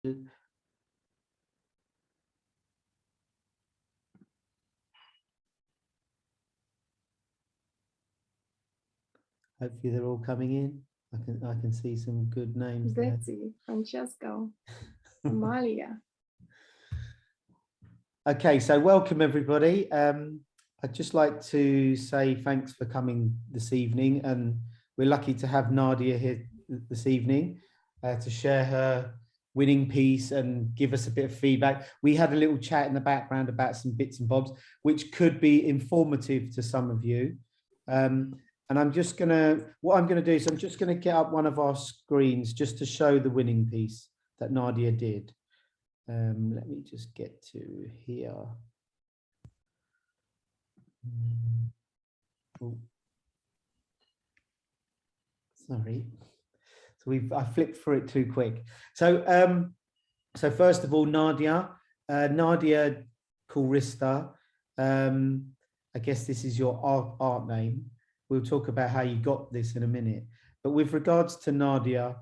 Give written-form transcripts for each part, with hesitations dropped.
Hopefully they're all coming in. I can see some good names there. Betsy, Francesco, Amalia. Okay, so welcome everybody. I'd just like to say thanks for coming this evening, and we're lucky to have Nadia here this evening to share her winning piece and give us a bit of feedback. We had a little chat in the background about some bits and bobs, which could be informative to some of you. And I'm just gonna, what I'm gonna do is I'm just gonna get up one of our screens just to show the winning piece that Nadia did. Let me just get to here. Oh. Sorry. So I flipped through it too quick. So so first of all, Nadia Coolrista. I guess this is your art name. We'll talk about how you got this in a minute. But with regards to Nadia,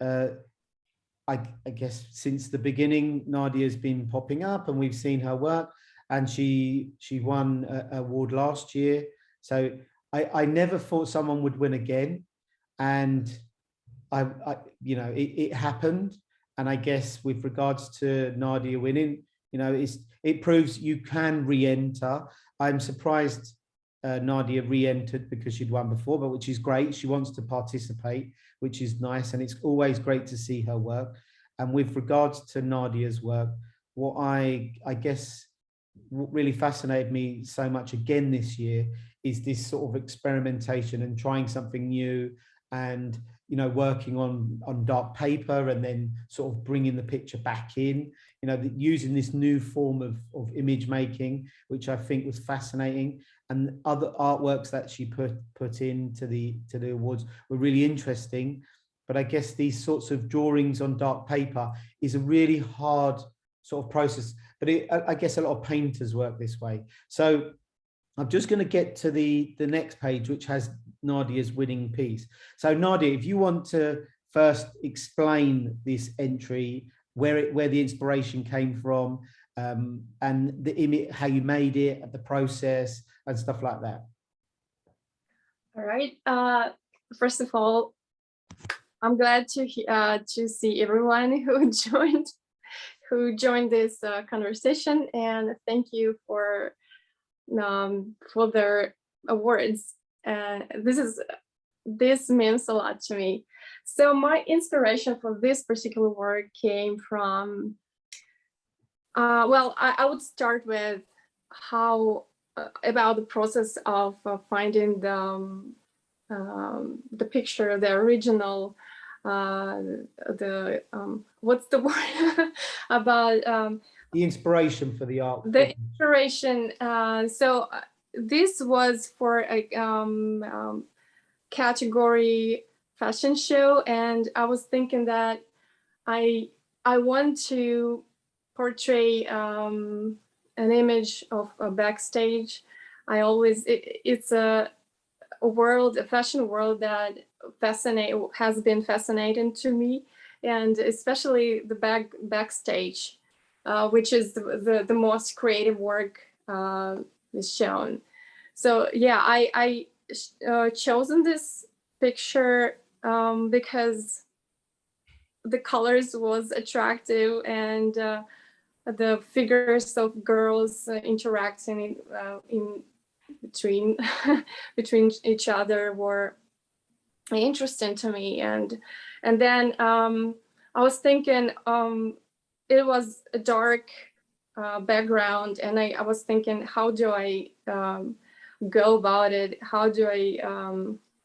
I guess since the beginning, Nadia's been popping up and we've seen her work, and she won an award last year. So I never thought someone would win again. And I you know, it happened. And I guess with regards to Nadia winning, you know, it proves you can re-enter. I'm surprised Nadia re-entered because she'd won before, but which is great. She wants to participate, which is nice, and it's always great to see her work. And with regards to Nadia's work, what I guess what really fascinated me so much again this year is this sort of experimentation and trying something new, and you know, working on dark paper and then sort of bringing the picture back in, you know, using this new form of image making, which I think was fascinating. And other artworks that she put into the awards were really interesting. But I guess these sorts of drawings on dark paper is a really hard sort of process. But I guess a lot of painters work this way. So I'm just going to get to the next page, which has Nadia's winning piece. So Nadia, if you want to first explain this entry, where the inspiration came from, and the image, how you made it, the process, and stuff like that. All right. First of all, I'm glad to see everyone who joined this conversation, and thank you for their awards. This means a lot to me. So my inspiration for this particular work came from, well, I would start with how about the process of finding the picture, the original, what's the word about the inspiration for the art. The inspiration. So this was for a category fashion show, and I was thinking that I want to portray an image of a backstage. It's a world, a fashion world that has been fascinating to me, and especially the backstage, which is the most creative work is shown. So yeah, I chosen this picture because the colors was attractive, and the figures of girls interacting in between between each other were interesting to me. And then I was thinking it was a dark background, and I was thinking, how do I go about it? How do I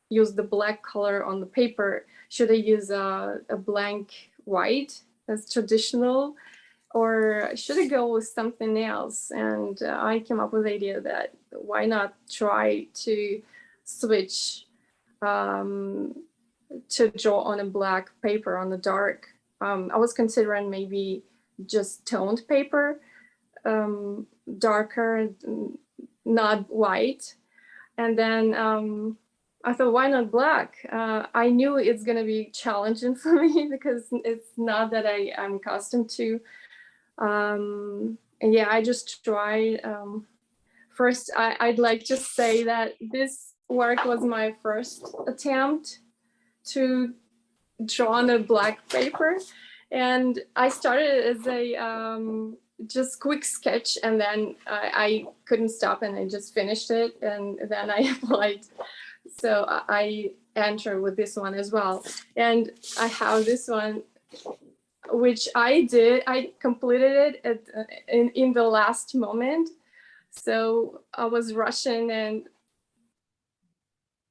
use the black color on the paper? Should I use a blank white as traditional, or should I go with something else? And I came up with the idea that why not try to switch to draw on a black paper, on the dark. I was considering maybe just toned paper, darker, not white. And then I thought, why not black? I knew it's gonna be challenging for me because it's not that I'm accustomed to. And yeah, I just tried. First, I'd like to say that this work was my first attempt to draw on a black paper, and I started as a just quick sketch, and then I couldn't stop, and I just finished it, and then I applied. So I entered with this one as well, and I have this one, which I completed it in the last moment. So I was rushing and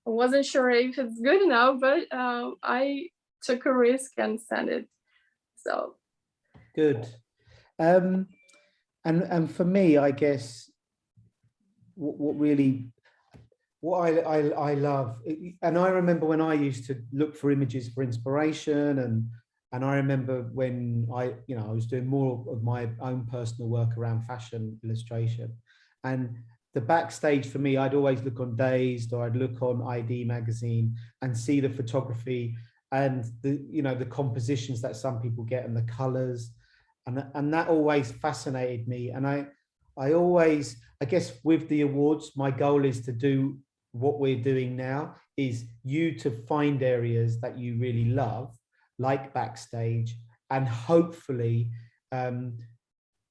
wasn't sure if it's good enough, but I took a risk and sent it. So Good. And for me, I guess what really what I love, and I remember when I used to look for images for inspiration, and I remember when I was doing more of my own personal work around fashion illustration, and the backstage for me, I'd always look on Dazed, or I'd look on ID magazine and see the photography and the compositions that some people get and the colors, and that always fascinated me. And I always, I guess with the awards, my goal is to do what we're doing now, is you to find areas that you really love, like backstage, and hopefully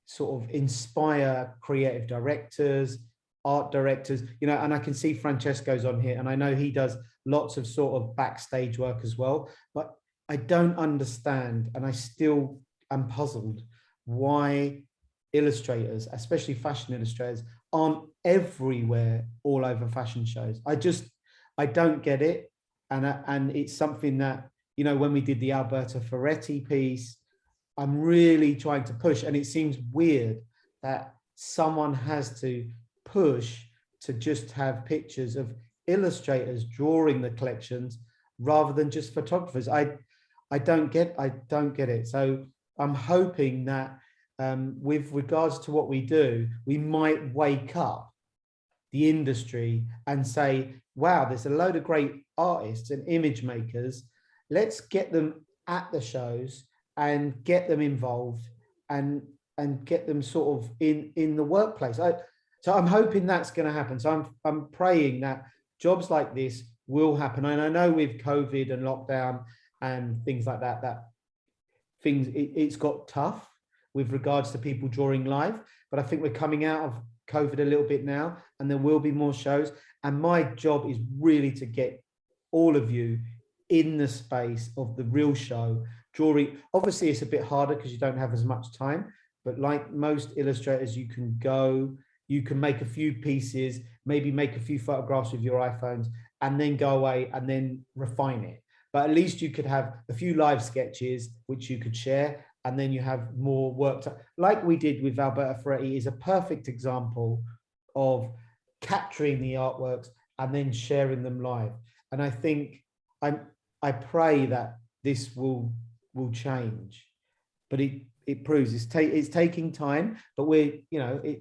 sort of inspire creative directors, art directors, and I can see Francesco's on here, and I know he does lots of sort of backstage work as well, but I don't understand, and I still am puzzled why illustrators, especially fashion illustrators, aren't everywhere all over fashion shows. I don't get it. And it's something that, when we did the Alberta Ferretti piece, I'm really trying to push. And it seems weird that someone has to push to just have pictures of illustrators drawing the collections rather than just photographers. I don't get it. So I'm hoping that with regards to what we do, we might wake up the industry and say, wow, there's a load of great artists and image makers. Let's get them at the shows and get them involved and get them sort of in the workplace. So I'm hoping that's going to happen. So I'm praying that jobs like this will happen. And I know with COVID and lockdown and things like that, it's got tough with regards to people drawing live, but I think we're coming out of COVID a little bit now, and there will be more shows. And my job is really to get all of you in the space of the real show drawing. Obviously, it's a bit harder because you don't have as much time, but like most illustrators, you can go, you can make a few pieces, maybe make a few photographs with your iPhones, and then go away and then refine it. But at least you could have a few live sketches, which you could share, and then you have more work. Like we did with Alberta Ferretti is a perfect example of capturing the artworks and then sharing them live. And I think I pray that this will change, but it proves it's taking time, but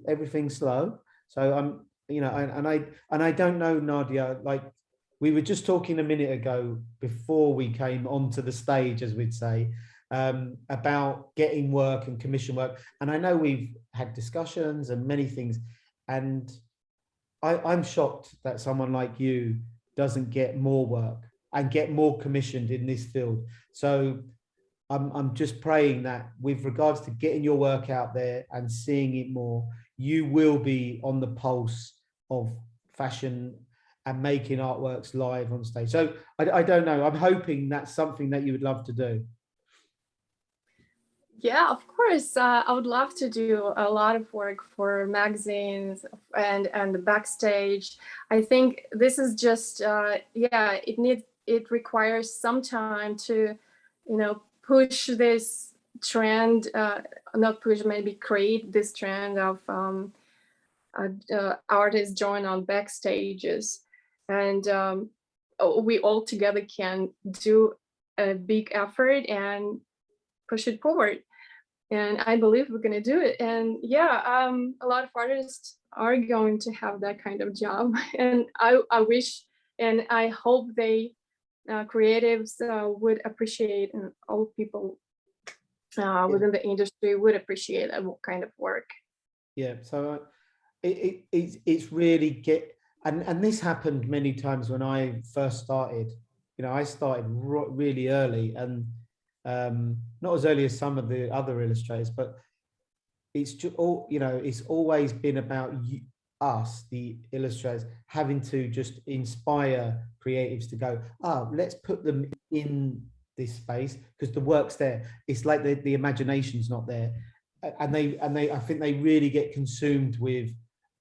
everything's slow. So I'm, and I don't know, Nadia, like we were just talking a minute ago before we came onto the stage, as we'd say, about getting work and commission work. And I know we've had discussions and many things, and I'm shocked that someone like you doesn't get more work and get more commissioned in this field. So I'm just praying that with regards to getting your work out there and seeing it more, you will be on the pulse of fashion and making artworks live on stage. So I don't know. I'm hoping that's something that you would love to do. yeah, of course, I would love to do a lot of work for magazines and the backstage. I think this is just it requires some time to push this trend, not push, maybe create this trend of artists join on backstages, and we all together can do a big effort and push it forward. And I believe we're going to do it. And yeah, a lot of artists are going to have that kind of job. And I wish And I hope they creatives would appreciate, and all people within the industry would appreciate that kind of work. Yeah, so it's really and this happened many times when I first started. I started really early, and not as early as some of the other illustrators, but it's just all, it's always been about us, the illustrators, having to just inspire creatives to go, let's put them in this space because the work's there. It's like the imagination's not there. And they I think they really get consumed with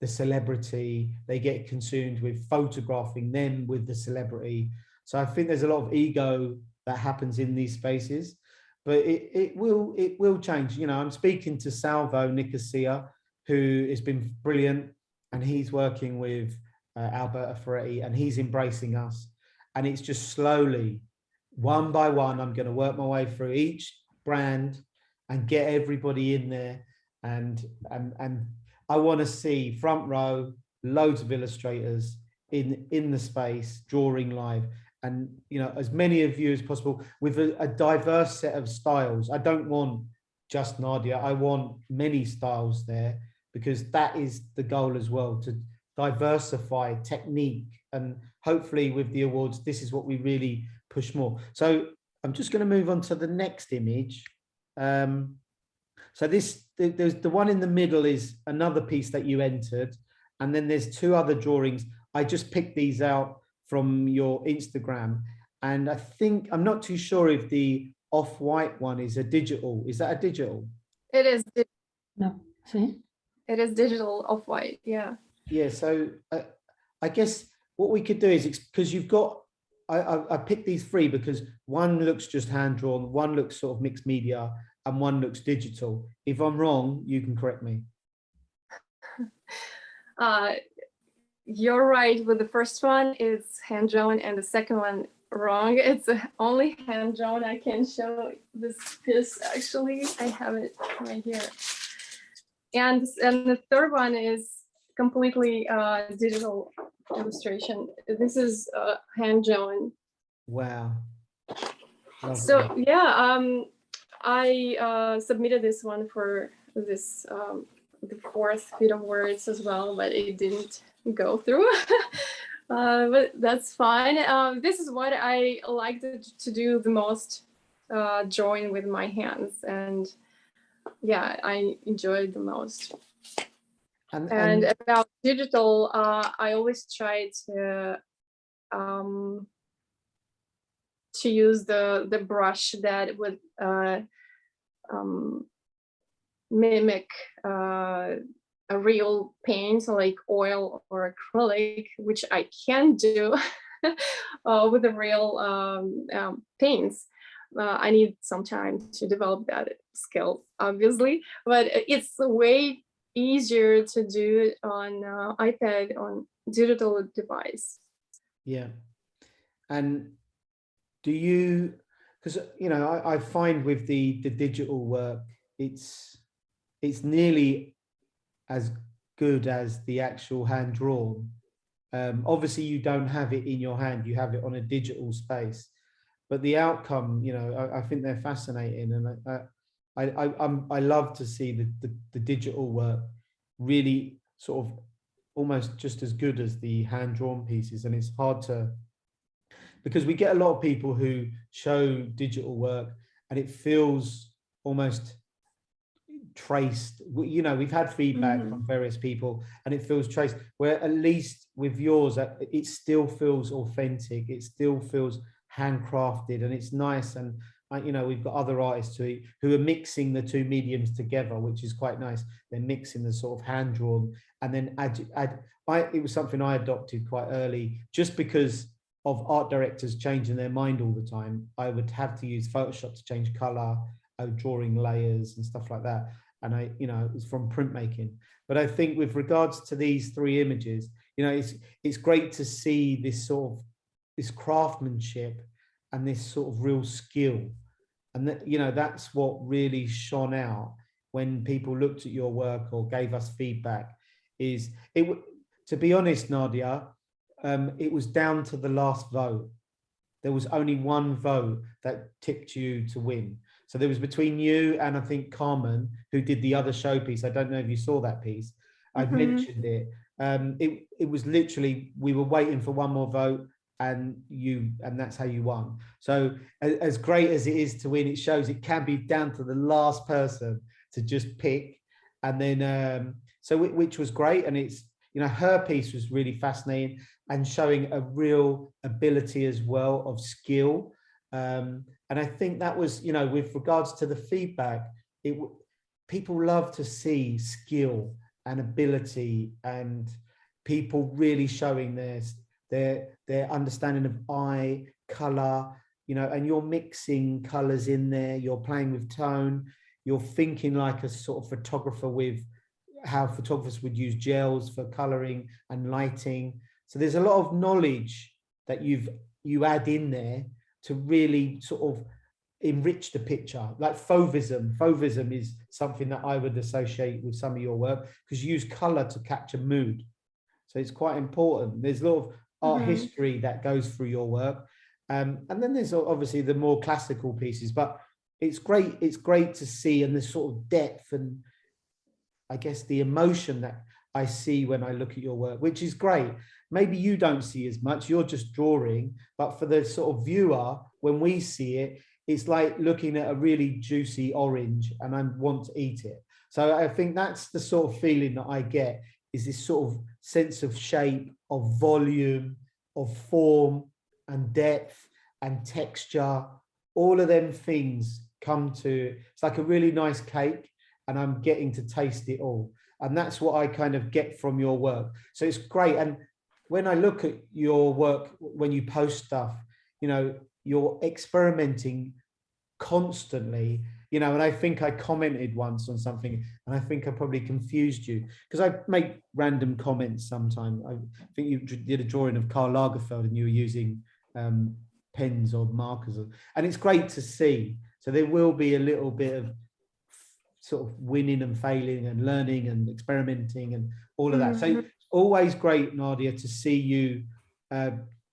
the celebrity. They get consumed with photographing them with the celebrity. So I think there's a lot of ego that happens in these spaces, but it will change. I'm speaking to Salvo Nicosia, who has been brilliant, and he's working with Alberta Ferretti, and he's embracing us. And it's just slowly, one by one, I'm going to work my way through each brand and get everybody in there. And I want to see front row, loads of illustrators in the space, drawing live. And, as many of you as possible with a diverse set of styles. I don't want just Nadia. I want many styles there, because that is the goal as well, to diversify technique. And hopefully with the awards, this is what we really push more. So I'm just going to move on to the next image. So there's the one in the middle is another piece that you entered. And then there's two other drawings. I just picked these out from your Instagram. And I think, I'm not too sure if the off-white one is a digital. Is that a digital? It is. No, see? It is digital off-white, yeah. Yeah, so I guess what we could do is, because you've got, I picked these three because one looks just hand-drawn, one looks sort of mixed media, and one looks digital. If I'm wrong, you can correct me. You're right with the first one, it's hand-drawn, and the second one wrong. It's only hand-drawn. I can show this piece, actually. I have it right here. And the third one is completely digital illustration. This is hand-drawn. Wow. Lovely. So yeah, I submitted this one for this the fourth Fida Awards as well, but it didn't go through. But that's fine. This is what I like to do the most, drawing with my hands, and yeah, I enjoy it the most. And about digital, I always try to use the brush that would mimic a real paint, like oil or acrylic, which I can do with the real paints. I need some time to develop that skill, obviously, but it's way easier to do it on iPad, on digital device. Yeah. And do you, because I find with the digital work, it's nearly as good as the actual hand drawn. Obviously you don't have it in your hand, you have it on a digital space, but the outcome, I think they're fascinating. And I love to see the digital work really sort of almost just as good as the hand drawn pieces. And it's hard to, because we get a lot of people who show digital work and it feels almost traced. We've had feedback from various people and it feels traced, where at least with yours, it still feels authentic. It still feels handcrafted, and it's nice. And we've got other artists who are mixing the two mediums together, which is quite nice. They're mixing the sort of hand drawn and then it was something I adopted quite early, just because of art directors changing their mind all the time. I would have to use Photoshop to change color, drawing layers and stuff like that. And it's from printmaking. But I think with regards to these three images, it's great to see this sort of this craftsmanship and this sort of real skill. And that's what really shone out when people looked at your work or gave us feedback. To be honest, Nadia, it was down to the last vote. There was only one vote that tipped you to win. So there was between you and I think Carmen, who did the other showpiece. I don't know if you saw that piece. I mentioned it. It was literally, we were waiting for one more vote, and that's how you won. So as great as it is to win, it shows it can be down to the last person to just pick. And then which was great. And it's, you know, her piece was really fascinating and showing a real ability as well of skill. And I think that was, you know, with regards to the feedback, people love to see skill and ability and people really showing their understanding of eye, color, you know, and you're mixing colors in there, you're playing with tone, you're thinking like a sort of photographer with how photographers would use gels for coloring and lighting. So there's a lot of knowledge that you add in there to really sort of enrich the picture. Like fauvism. Fauvism is something that I would associate with some of your work, because you use color to capture mood. So it's quite important. There's a lot of art history that goes through your work. And then there's obviously the more classical pieces, but it's great to see, and this sort of depth and I guess the emotion that I see when I look at your work, which is great. Maybe you don't see as much, you're just drawing, but for the sort of viewer, when we see it, it's like looking at a really juicy orange and I want to eat it. So I think that's the sort of feeling that I get, is this sort of sense of shape, of volume, of form and depth and texture. All of them things come to, it's like a really nice cake, and I'm getting to taste it all. And that's what I kind of get from your work. So it's great. And when I look at your work, when you post stuff, you know, you're experimenting constantly, you know, and I think I commented once on something, and I think I probably confused you, because I make random comments sometimes. I think you did a drawing of Karl Lagerfeld and you were using pens or markers, and it's great to see. So there will be a little bit of sort of winning and failing and learning and experimenting and all of that. So it's always great, Nadia, to see you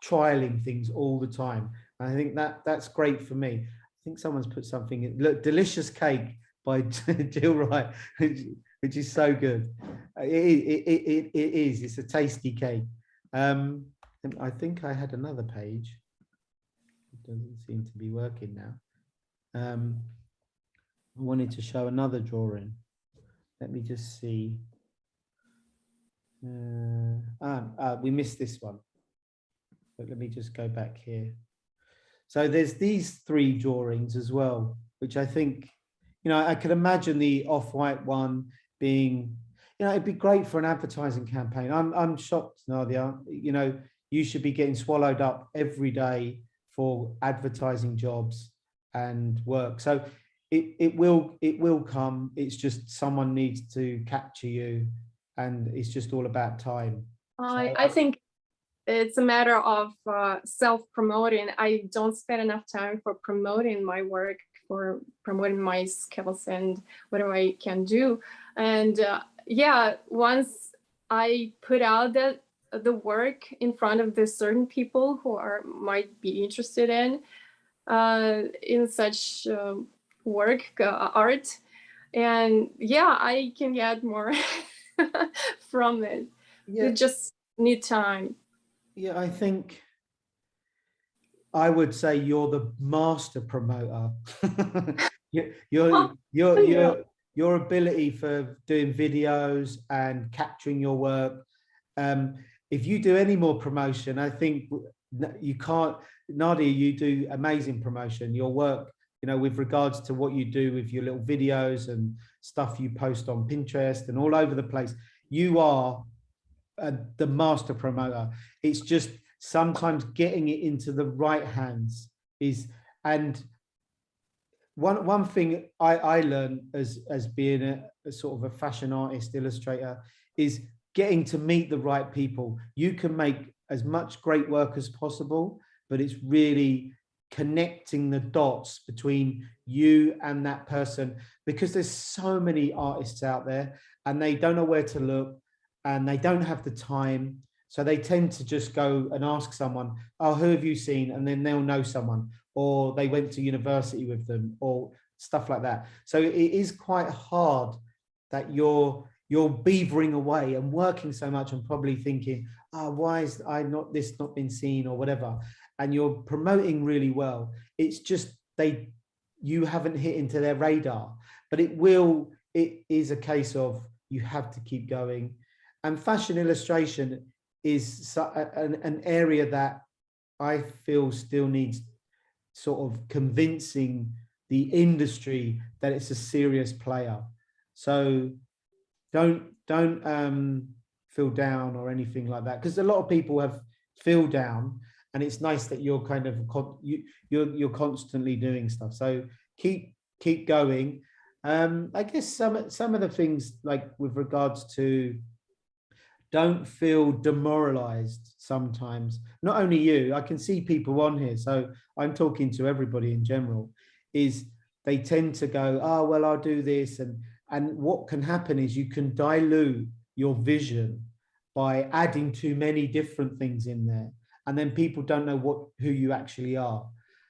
trialing things all the time. And I think that's great for me. I think someone's put something in. Look, delicious cake by Jill Wright, which is so good. It is. It's a tasty cake. I think I had another page. It doesn't seem to be working now. I wanted to show another drawing. Let me just see. We missed this one. But let me just go back here. So there's these three drawings as well, which I think, you know, I could imagine the off-white one being, you know, it'd be great for an advertising campaign. I'm shocked, Nadia. You know, you should be getting swallowed up every day for advertising jobs and work. So it will come. It's just someone needs to capture you, and it's just all about time. I think it's a matter of self-promoting. I don't spend enough time for promoting my work, for promoting my skills and whatever I can do. And yeah, once I put out the work in front of the certain people who might be interested in such work, art, and yeah, I can get more from it. Yeah. You just need time. Yeah, I think I would say you're the master promoter. Your ability for doing videos and capturing your work. If you do any more promotion, I think you can't. Nadia, you do amazing promotion. Your work, you know, with regards to what you do with your little videos and stuff you post on Pinterest and all over the place, you are the master promoter. It's just sometimes getting it into the right hands is, and one thing I learned as being a sort of a fashion artist, illustrator, is getting to meet the right people. You can make as much great work as possible, but it's really connecting the dots between you and that person, because there's so many artists out there and they don't know where to look and they don't have the time. So they tend to just go and ask someone, oh, who have you seen? And then they'll know someone, or they went to university with them, or stuff like that. So it is quite hard that you're beavering away and working so much and probably thinking, oh, why is not been seen or whatever. And you're promoting really well. It's just you haven't hit into their radar, but it is a case of you have to keep going. And fashion illustration is an area that I feel still needs sort of convincing the industry that it's a serious player. So don't feel down or anything like that, because a lot of people have feel down, and it's nice that you're kind of you're constantly doing stuff. So keep going. I guess some of the things, like with regards to, don't feel demoralized sometimes. Not only you, I can see people on here, so I'm talking to everybody in general, is they tend to go, oh, well, I'll do this. And what can happen is you can dilute your vision by adding too many different things in there. And then people don't know who you actually are.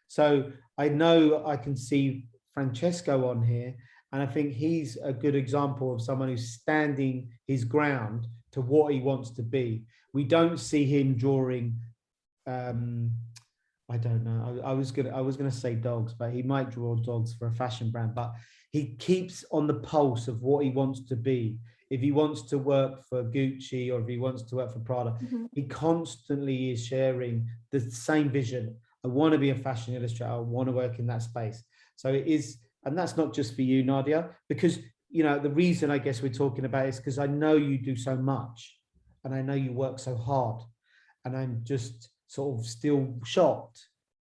So I know I can see Francesco on here, and I think he's a good example of someone who's standing his ground to what he wants to be. We don't see him drawing, I don't know, I was gonna say dogs, but he might draw dogs for a fashion brand, but he keeps on the pulse of what he wants to be. If he wants to work for Gucci, or if he wants to work for Prada, he constantly is sharing the same vision. I want to be a fashion illustrator. I want to work in that space. So it is, and that's not just for you, Nadia, because, you know, the reason I guess we're talking about it is because I know you do so much, and I know you work so hard, and I'm just sort of still shocked.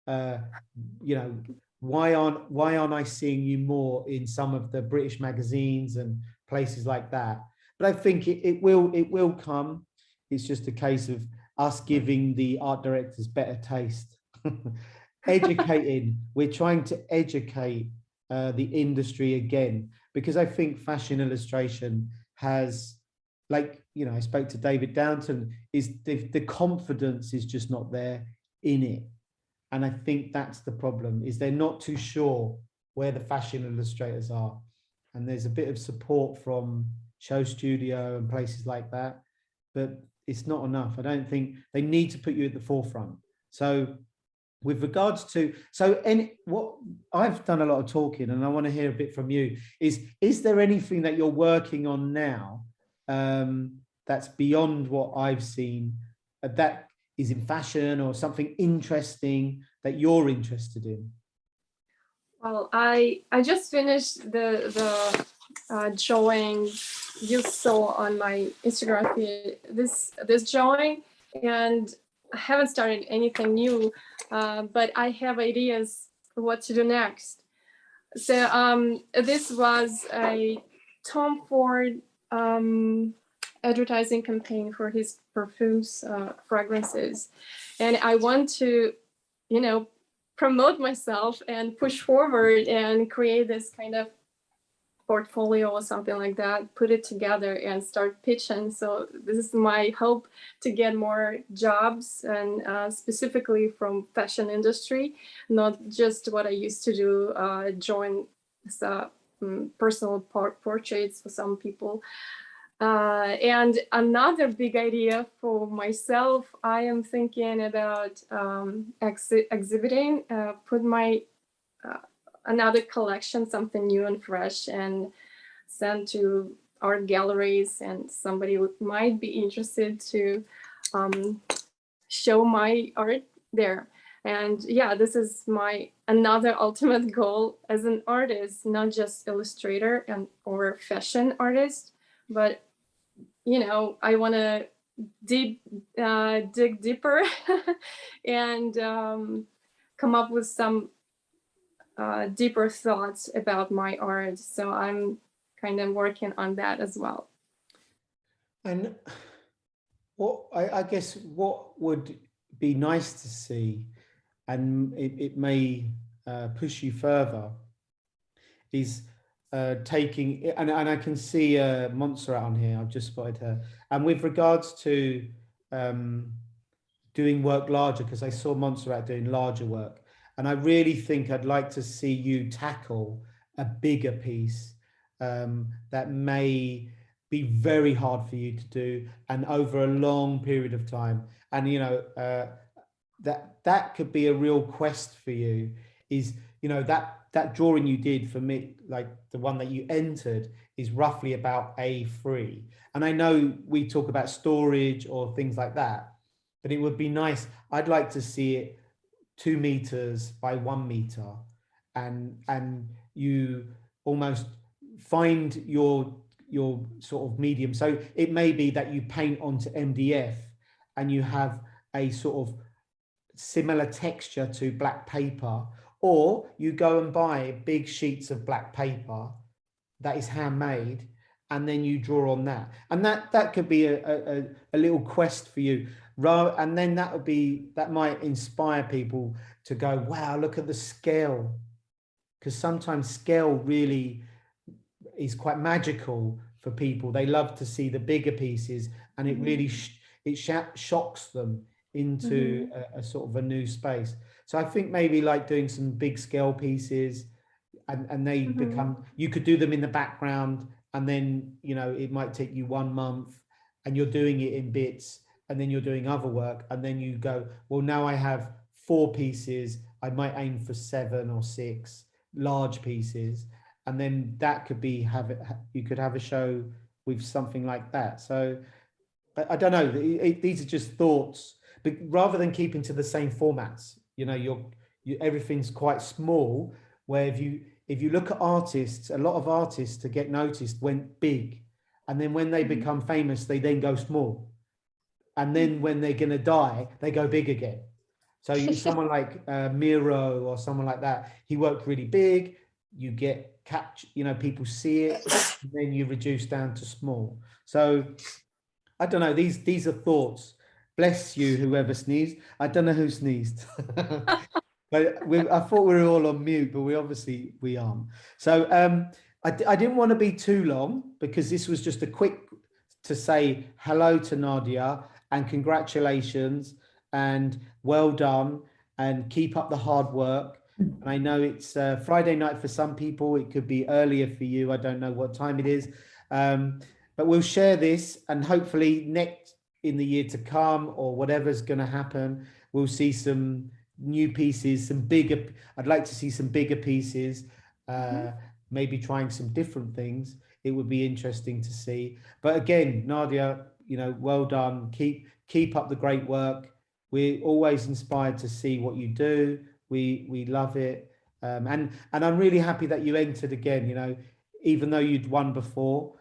You know, why aren't I seeing you more in some of the British magazines and places like that? But I think it will come. It's just a case of us giving the art directors better taste. Educating. We're trying to educate the industry again, because I think fashion illustration has, like, you know, I spoke to David Downton, is the confidence is just not there in it. And I think that's the problem, is they're not too sure where the fashion illustrators are. And there's a bit of support from Show Studio and places like that, but it's not enough. I don't think they need to put you at the forefront. So with regards to, what I've done a lot of talking, and I want to hear a bit from you, is there anything that you're working on now that's beyond what I've seen, that is in fashion, or something interesting that you're interested in? Well, I just finished the drawing you saw on my Instagram feed, this drawing, and I haven't started anything new, but I have ideas for what to do next. So this was a Tom Ford advertising campaign for his perfumes, fragrances, and I want to, you know, promote myself and push forward and create this kind of portfolio or something like that, put it together and start pitching. So this is my hope, to get more jobs, and specifically from fashion industry, not just what I used to do, drawing personal portraits for some people. And another big idea for myself, I am thinking about exhibiting, put my another collection, something new and fresh, and send to art galleries, and somebody might be interested to show my art there. And yeah, this is my another ultimate goal as an artist, not just illustrator or fashion artist, but, you know, I want to dig deeper and come up with some deeper thoughts about my art. So I'm kind of working on that as well. And what I guess what would be nice to see, and it may push you further, is taking, and I can see Montserrat on here, I've just spotted her, and with regards to doing work larger, because I saw Montserrat doing larger work. And I really think I'd like to see you tackle a bigger piece that may be very hard for you to do and over a long period of time. And, you know, that could be a real quest for you, is, you know, that drawing you did for me, like the one that you entered, is roughly about A3. And I know we talk about storage or things like that, but it would be nice. I'd like to see it 2 meters by 1 meter, and you almost find your sort of medium. So it may be that you paint onto MDF and you have a sort of similar texture to black paper, or you go and buy big sheets of black paper that is handmade, and then you draw on that, and that could be a little quest for you. And then that might inspire people to go, wow, look at the scale, because sometimes scale really is quite magical for people. They love to see the bigger pieces, and it really shocks them into a sort of a new space. So I think maybe like doing some big scale pieces, and they become, you could do them in the background, and then, you know, it might take you 1 month and you're doing it in bits, and then you're doing other work, and then you go, well, now I have 4 pieces, I might aim for 7 or 6 large pieces, and then that could be, you could have a show with something like that. So I don't know, these are just thoughts, but rather than keeping to the same formats, you know, everything's quite small, where if you look at artists, a lot of artists to get noticed went big, and then when they become famous, they then go small, and then when they're going to die, they go big again. So someone like Miro or someone like that, he worked really big, you get you know, people see it, and then you reduce down to small. So I don't know, these are thoughts. Bless you, whoever sneezed. I don't know who sneezed. But I thought we were all on mute, but we aren't. So I didn't want to be too long, because this was just a quick to say hello to Nadia and congratulations and well done, and keep up the hard work. And I know it's Friday night for some people. It could be earlier for you. I don't know what time it is. But we'll share this, and hopefully next in the year to come, or whatever's going to happen, we'll see some new pieces, some bigger. I'd like to see some bigger pieces, maybe trying some different things. It would be interesting to see. But again, Nadia, you know, well done. Keep up the great work. We're always inspired to see what you do. We love it, and I'm really happy that you entered again. You know, even though you'd won before.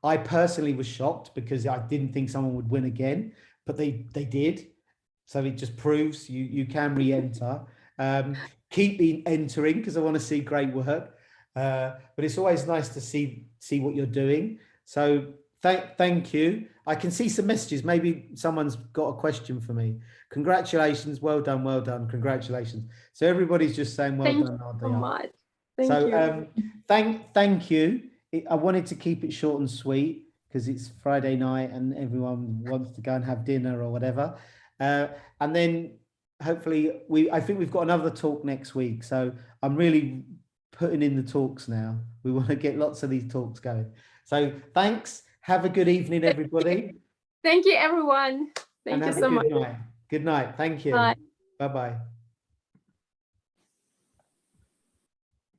I personally was shocked, because I didn't think someone would win again, but they did. So it just proves you can re-enter. Keep entering, because I want to see great work. But it's always nice to see what you're doing. So thank you. I can see some messages. Maybe someone's got a question for me. Congratulations, well done, congratulations. So everybody's just saying well done. Thank you so much. Thank you. Thank you. I wanted to keep it short and sweet, because it's Friday night and everyone wants to go and have dinner or whatever. And then hopefully I think we've got another talk next week. So I'm really putting in the talks now. We want to get lots of these talks going. So thanks. Have a good evening, everybody. Thank you, everyone. Thank you so much. Good night. Thank you. Bye. Bye-bye.